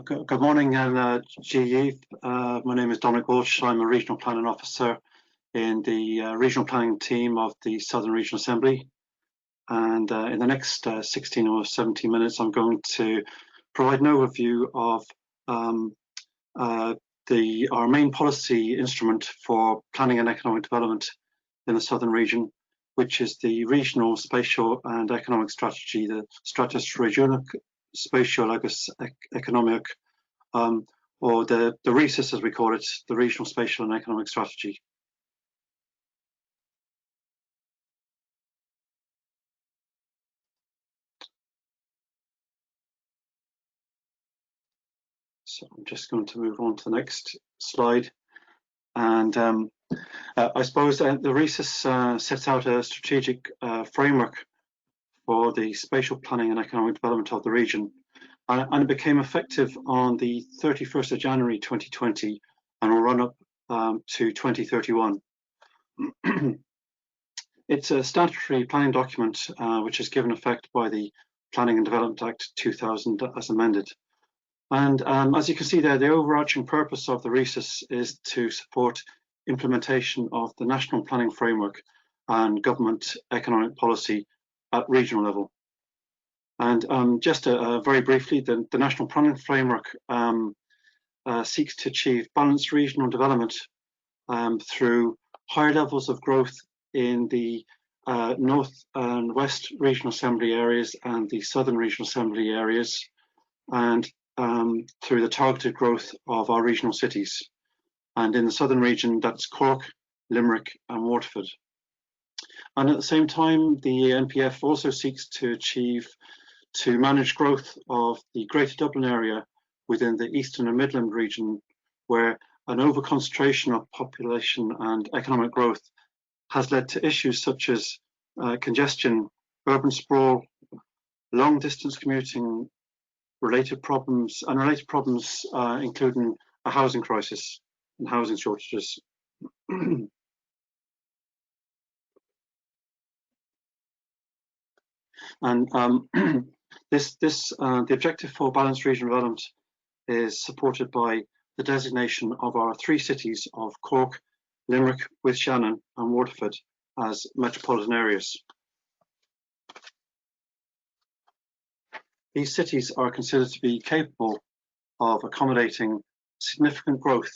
Good morning and GE. My name is Dominic Walsh. I'm a Regional Planning Officer in the Regional Planning team of the Southern Regional Assembly. And in the next 16 or 17 minutes, I'm going to provide an overview of our main policy instrument for planning and economic development in the Southern region, which is the Regional Spatial and Economic Strategy, the Strategic Regional Spatial Economic, or the RESIS as we call it, the Regional Spatial and Economic Strategy. So I'm just going to move on to the next slide. And I suppose the RESIS sets out a strategic framework for the spatial planning and economic development of the region. And it became effective on the 31st of January 2020 and will run up to 2031. It's a statutory planning document which is given effect by the Planning and Development Act 2000 as amended. And as you can see there, the overarching purpose of the RESIS is to support implementation of the national planning framework and government economic policy at regional level. And just very briefly, the national planning framework seeks to achieve balanced regional development through higher levels of growth in the North and West Regional Assembly areas and the Southern Regional Assembly areas, and through the targeted growth of our regional cities. And in the Southern region, that's Cork, Limerick and Waterford. And at the same time, the NPF also seeks to manage growth of the Greater Dublin area within the Eastern and Midland region, where an overconcentration of population and economic growth has led to issues such as congestion, urban sprawl, long distance commuting, related problems, including a housing crisis and housing shortages. And the objective for balanced regional development is supported by the designation of our three cities of Cork, Limerick with Shannon and Waterford as metropolitan areas. These cities are considered to be capable of accommodating significant growth,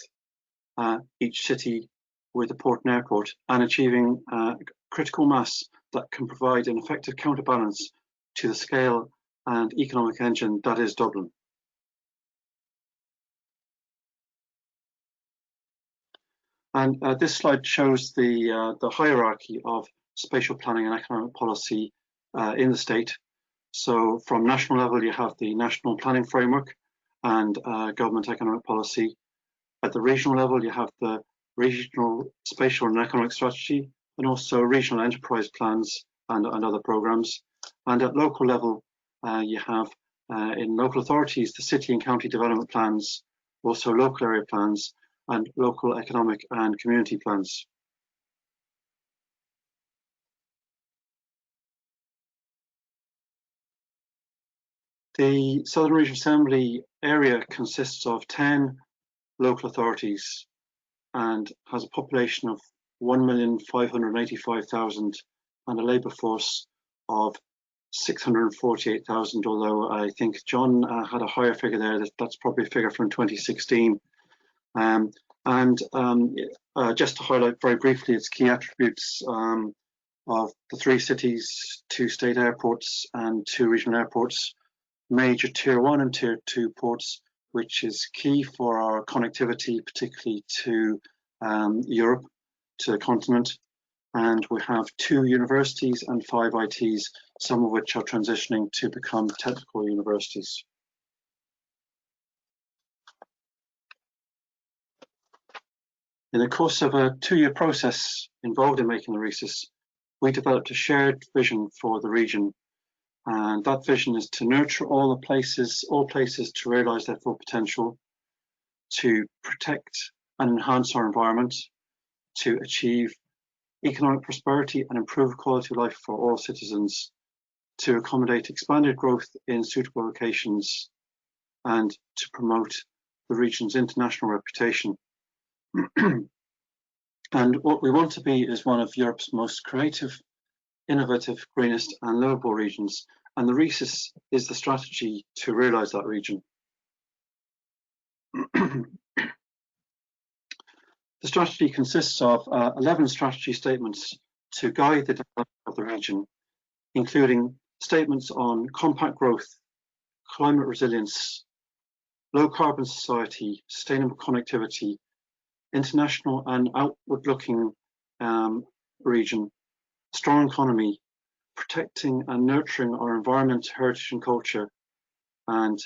each city with a port and airport, and achieving critical mass that can provide an effective counterbalance to the scale and economic engine that is Dublin. And this slide shows the hierarchy of spatial planning and economic policy in the state. So from national level, you have the national planning framework and government economic policy. At the regional level, you have the regional spatial and economic strategy, and also regional enterprise plans and other programs. And at local level, you have in local authorities, the city and county development plans, also local area plans, and local economic and community plans. The Southern Regional Assembly area consists of 10 local authorities and has a population of 1,585,000 and a labour force of 648,000, although I think John had a higher figure there. That's probably a figure from 2016. Just to highlight very briefly its key attributes of the three cities, 2 state airports and 2 regional airports, major tier 1 and tier 2 ports, which is key for our connectivity, particularly to Europe, to the continent. And we have 2 universities and 5 ITs, some of which are transitioning to become technical universities. In the course of a 2-year process involved in making the RESIS, we developed a shared vision for the region. And that vision is to nurture all places to realise their full potential, to protect and enhance our environment, to achieve economic prosperity and improve quality of life for all citizens, to accommodate expanded growth in suitable locations, and to promote the region's international reputation. And what we want to be is one of Europe's most creative, innovative, greenest and livable regions, and the RESIS is the strategy to realise that region. The strategy consists of 11 strategy statements to guide the development of the region, including statements on compact growth, climate resilience, low carbon society, sustainable connectivity, international and outward-looking region, strong economy, protecting and nurturing our environment, heritage and culture, and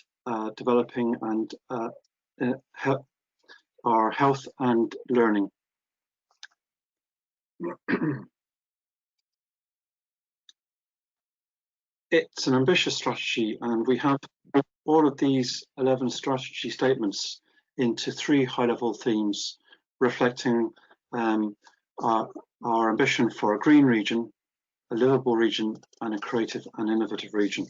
developing and our health and learning. It's an ambitious strategy, and we have all of these 11 strategy statements into 3 high-level themes, reflecting our ambition for a green region, a livable region, and a creative and innovative region.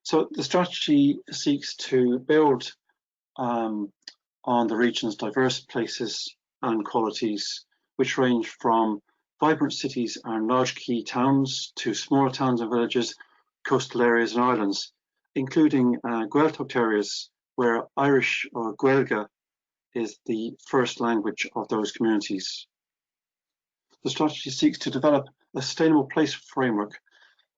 So the strategy seeks to build on the region's diverse places and qualities, which range from vibrant cities and large key towns to smaller towns and villages, coastal areas and islands, including Gaeltacht areas where Irish or Gaeilge is the first language of those communities. The strategy seeks to develop a sustainable place framework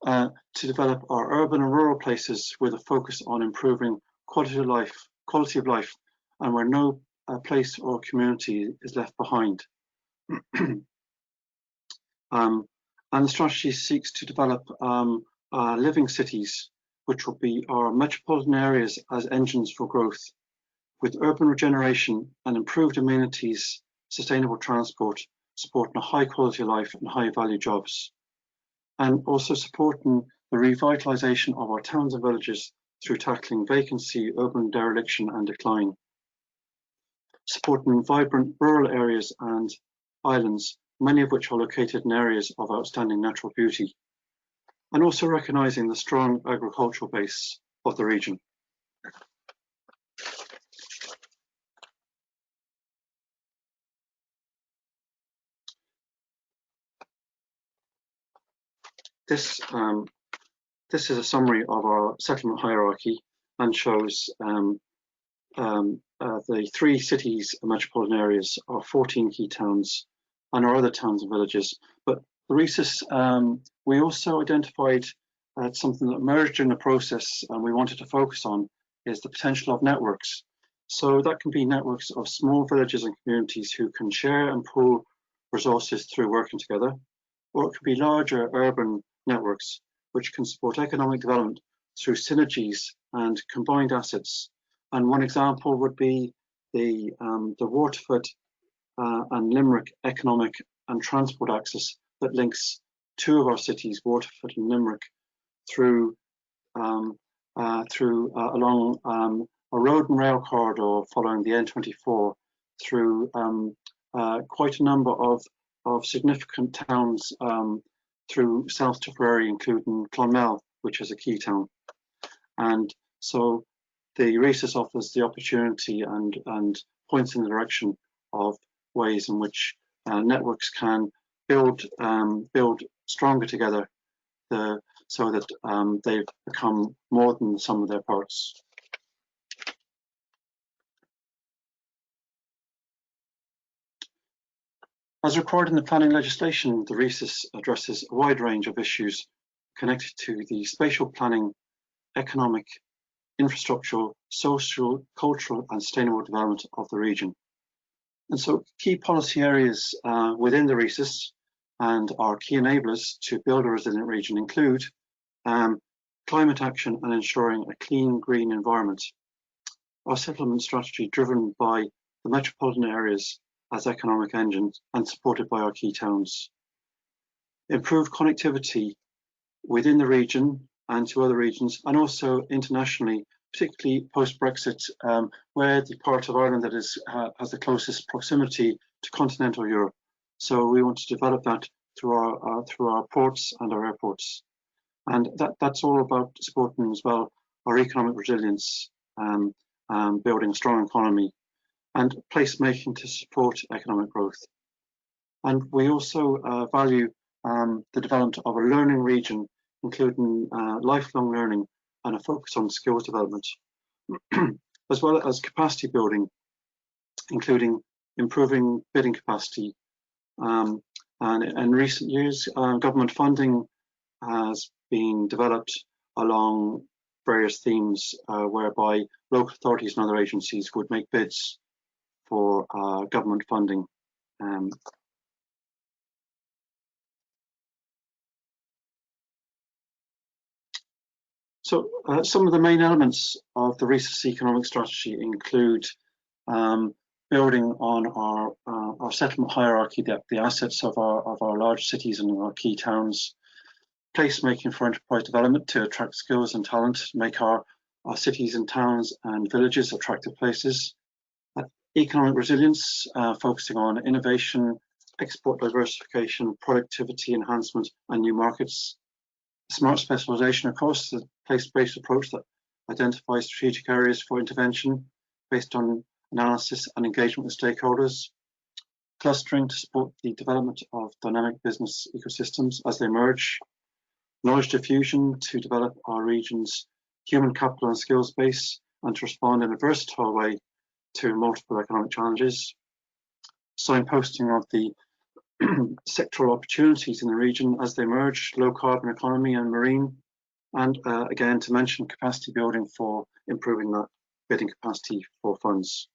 to develop our urban and rural places with a focus on improving quality of life, and where no place or community is left behind. And the strategy seeks to develop living cities, which will be our metropolitan areas as engines for growth, with urban regeneration and improved amenities, sustainable transport, supporting a high quality of life and high value jobs, and also supporting the revitalisation of our towns and villages through tackling vacancy, urban dereliction and decline, supporting vibrant rural areas and islands, many of which are located in areas of outstanding natural beauty, and also recognising the strong agricultural base of the region. This is a summary of our settlement hierarchy and shows the 3 cities and metropolitan areas, our 14 key towns, and our other towns and villages. But the RESIS, we also identified something that emerged in the process and we wanted to focus on is the potential of networks. So that can be networks of small villages and communities who can share and pool resources through working together, or it could be larger urban networks which can support economic development through synergies and combined assets. And one example would be the Waterford and Limerick economic and transport access that links 2 of our cities, Waterford and Limerick, through along a road and rail corridor following the N24 through quite a number of significant towns through South Tipperary, including Clonmel, which is a key town. And so the RESIS offers the opportunity and points in the direction of ways in which networks can build stronger together, so that they've become more than the sum of their parts. As required in the planning legislation, the RESIS addresses a wide range of issues connected to the spatial planning, economic, infrastructural, social, cultural and sustainable development of the region. And so key policy areas within the RESIS and our key enablers to build a resilient region include climate action and ensuring a clean, green environment. Our settlement strategy driven by the metropolitan areas as economic engines and supported by our key towns. Improved connectivity within the region and to other regions, and also internationally, particularly post-Brexit, where the part of Ireland that has the closest proximity to continental Europe. So we want to develop that through our ports and our airports. And that's all about supporting as well our economic resilience, building a strong economy, and placemaking to support economic growth. And we also value the development of a learning region, including lifelong learning and a focus on skills development, as well as capacity building, including improving bidding capacity. And in recent years, government funding has been developed along various themes whereby local authorities and other agencies would make bids for government funding. So some of the main elements of the RESIS economic strategy include building on our settlement hierarchy, the assets of our large cities and our key towns, placemaking for enterprise development to attract skills and talent, make our cities and towns and villages attractive places, economic resilience, focusing on innovation, export diversification, productivity enhancement, and new markets. Smart specialization, of course, the place-based approach that identifies strategic areas for intervention based on analysis and engagement with stakeholders. Clustering to support the development of dynamic business ecosystems as they emerge. Knowledge diffusion to develop our region's human capital and skills base and to respond in a versatile way to multiple economic challenges. Signposting of the sectoral opportunities in the region as they emerge, low carbon economy and marine, and again to mention capacity building for improving that bidding capacity for funds.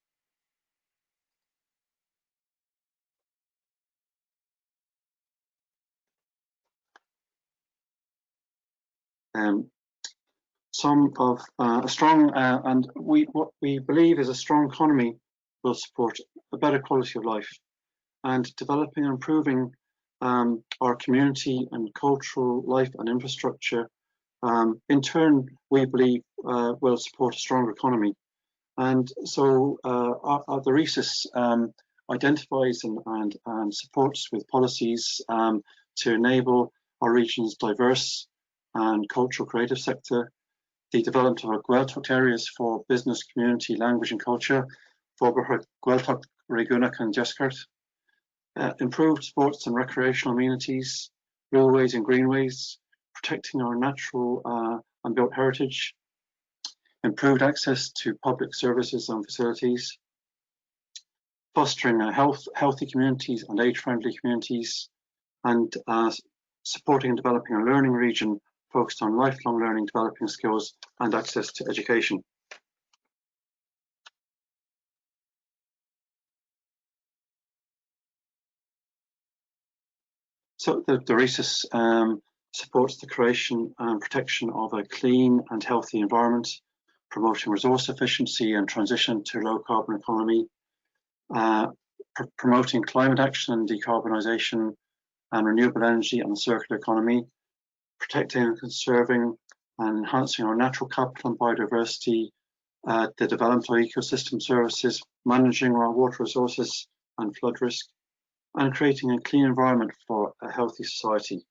Some of a strong and what we believe is a strong economy will support a better quality of life, and developing and improving our community and cultural life and infrastructure, in turn, we believe will support a stronger economy. And so the RESIS identifies and supports with policies to enable our region's diverse and cultural creative sector, the development of Gaeltacht areas for business, community, language and culture, for Gaeltacht, Regunach and Jescart, improved sports and recreational amenities, railways and greenways, protecting our natural and built heritage, improved access to public services and facilities, fostering healthy communities and age-friendly communities, and supporting and developing a learning region focused on lifelong learning, developing skills and access to education. So the RESIS supports the creation and protection of a clean and healthy environment, promoting resource efficiency and transition to low carbon economy, promoting climate action and decarbonisation and renewable energy and the circular economy, protecting and conserving and enhancing our natural capital and biodiversity, the development of ecosystem services, managing our water resources and flood risk, and creating a clean environment for a healthy society.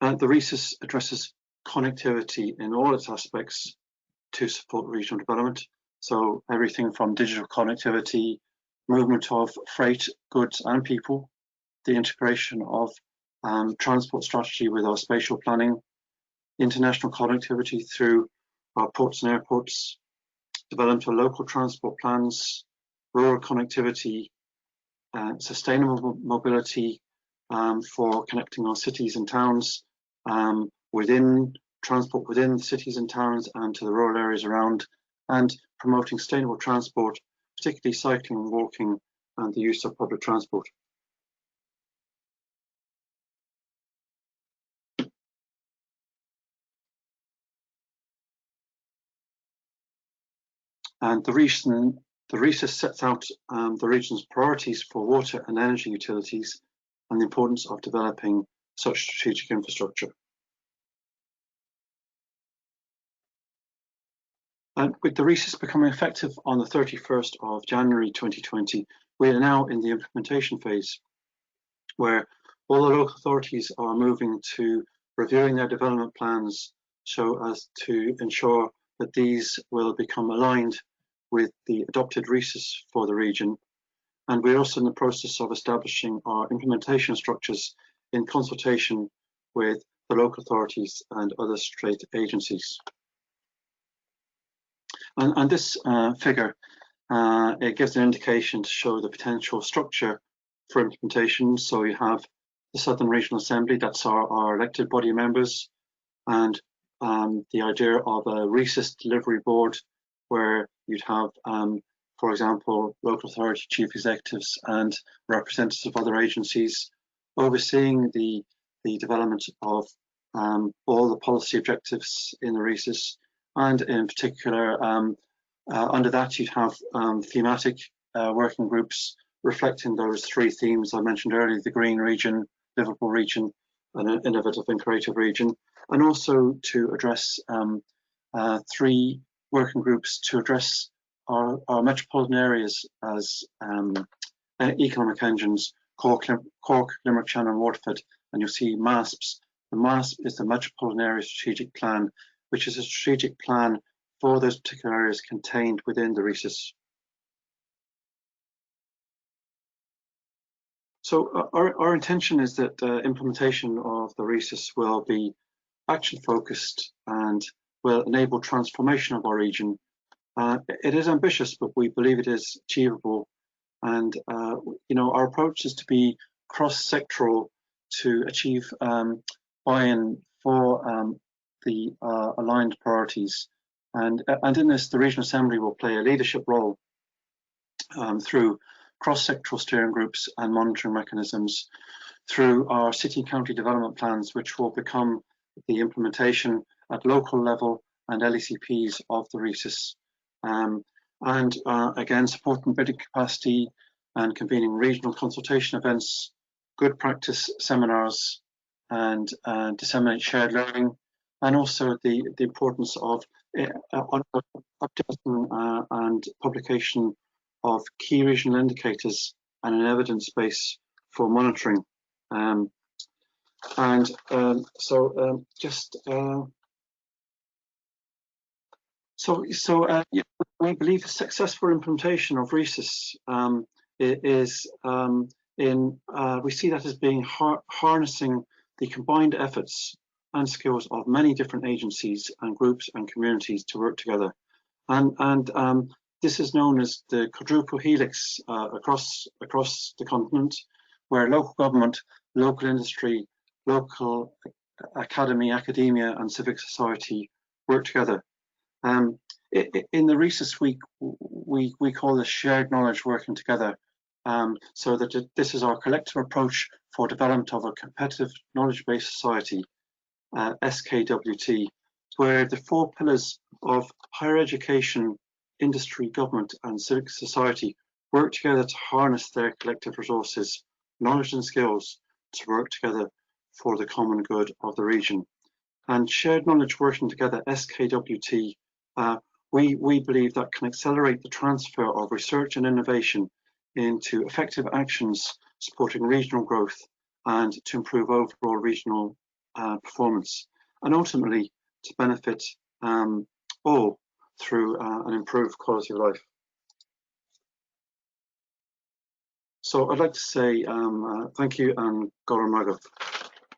The RESIS addresses connectivity in all its aspects to support regional development. So everything from digital connectivity, movement of freight, goods and people, the integration of transport strategy with our spatial planning, international connectivity through our ports and airports, development of local transport plans, rural connectivity, sustainable mobility for connecting our cities and towns, transport within cities and towns and to the rural areas around, and promoting sustainable transport, particularly cycling, walking, and the use of public transport. And the RESIS sets out the region's priorities for water and energy utilities and the importance of developing such strategic infrastructure. And with the RESIS becoming effective on the 31st of January 2020, we are now in the implementation phase, where all the local authorities are moving to reviewing their development plans so as to ensure that these will become aligned with the adopted RESIS for the region. And we're also in the process of establishing our implementation structures in consultation with the local authorities and other state agencies. And this figure, it gives an indication to show the potential structure for implementation. So you have the Southern Regional Assembly, that's our elected body members, and the idea of a RESIS delivery board where you'd have, for example, local authority chief executives and representatives of other agencies overseeing the development of all the policy objectives in the RESIS. And in particular, under that, you'd have thematic working groups reflecting those three themes I mentioned earlier: the green region, livable region, and an innovative and creative region. And also to address three working groups to address our metropolitan areas as economic engines: Cork, Limerick, Shannon, Waterford. And you'll see MASPs. The MASP is the Metropolitan Area Strategic Plan, which is a strategic plan for those particular areas contained within the RESIS. So our intention is that implementation of the RESIS will be action focused and will enable transformation of our region. It is ambitious, but we believe it is achievable. And our approach is to be cross-sectoral to achieve buy-in for the aligned priorities. And in this, the Regional Assembly will play a leadership role through cross-sectoral steering groups and monitoring mechanisms, through our city and county development plans, which will become the implementation at local level and LECPs of the RESIS. Again, supporting bidding capacity and convening regional consultation events, good practice seminars, and disseminate shared learning, and also the importance of updating and publication of key regional indicators and an evidence base for monitoring. We believe the successful implementation of RESIS is we see that as being harnessing the combined efforts and skills of many different agencies and groups and communities to work together. And this is known as the Quadruple Helix across the continent, where local government, local industry, local academy, academia, and civic society work together. In the RESIS week, we call this shared knowledge working together, so that this is our collective approach for development of a competitive knowledge-based society, SKWT, where the four pillars of higher education, industry, government, and civic society work together to harness their collective resources, knowledge and skills to work together for the common good of the region. And shared knowledge working together, SKWT, we believe that can accelerate the transfer of research and innovation into effective actions supporting regional growth and to improve overall regional performance, and ultimately to benefit all through an improved quality of life. So I'd like to say thank you and Goran Magov.